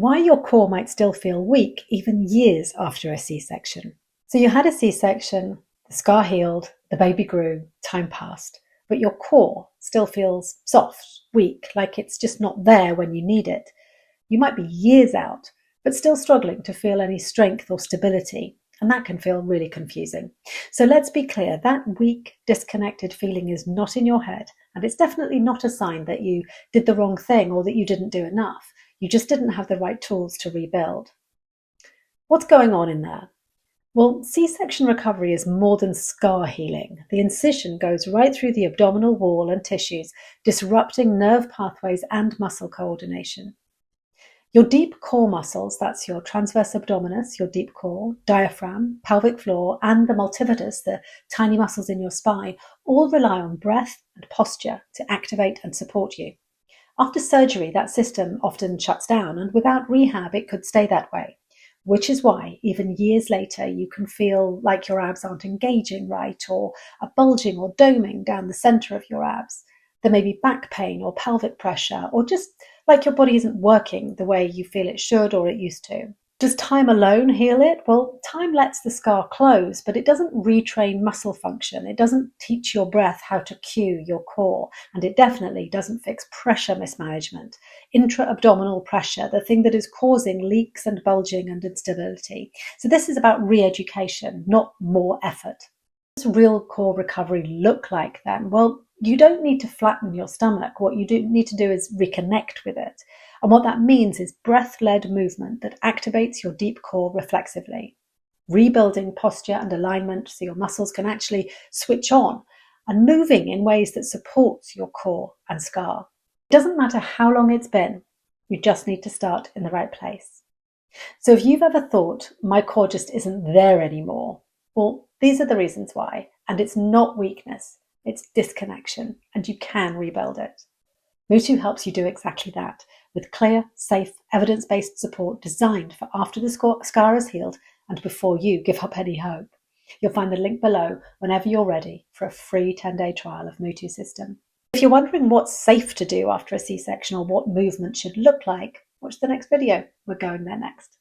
why your core might still feel weak even years after a C-section. So you had a C-section, the scar healed, the baby grew, time passed, but your core still feels soft, weak, like it's just not there when you need it. You might be years out, but still struggling to feel any strength or stability, and that can feel really confusing. So let's be clear, that weak, disconnected feeling is not in your head, and it's definitely not a sign that you did the wrong thing or that you didn't do enough. You just didn't have the right tools to rebuild. What's going on in there? Well, C-section recovery is more than scar healing. The incision goes right through the abdominal wall and tissues, disrupting nerve pathways and muscle coordination. Your deep core muscles, that's your transverse abdominis, your deep core, diaphragm, pelvic floor, and the multifidus, the tiny muscles in your spine, all rely on breath and posture to activate and support you. After surgery, that system often shuts down, and without rehab, it could stay that way, which is why even years later, you can feel like your abs aren't engaging right, or are bulging or doming down the center of your abs. There may be back pain or pelvic pressure, or just like your body isn't working the way you feel it should or it used to. Does time alone heal it? Well, time lets the scar close, but it doesn't retrain muscle function. It doesn't teach your breath how to cue your core, and it definitely doesn't fix pressure mismanagement, intra-abdominal pressure, the thing that is causing leaks and bulging and instability. So this is about re-education, not more effort. What does real core recovery look like then? Well, you don't need to flatten your stomach. What you do need to do is reconnect with it. And what that means is breath-led movement that activates your deep core reflexively, rebuilding posture and alignment so your muscles can actually switch on, and moving in ways that supports your core and scar. It doesn't matter how long it's been, you just need to start in the right place. So if you've ever thought, my core just isn't there anymore, well, these are the reasons why. And it's not weakness, it's disconnection, and you can rebuild it. MUTU helps you do exactly that, with clear, safe, evidence-based support designed for after the scar is healed and before you give up any hope. You'll find the link below whenever you're ready for a free 10-day trial of MUTU system. If you're wondering what's safe to do after a C-section or what movement should look like, watch the next video. We're going there next.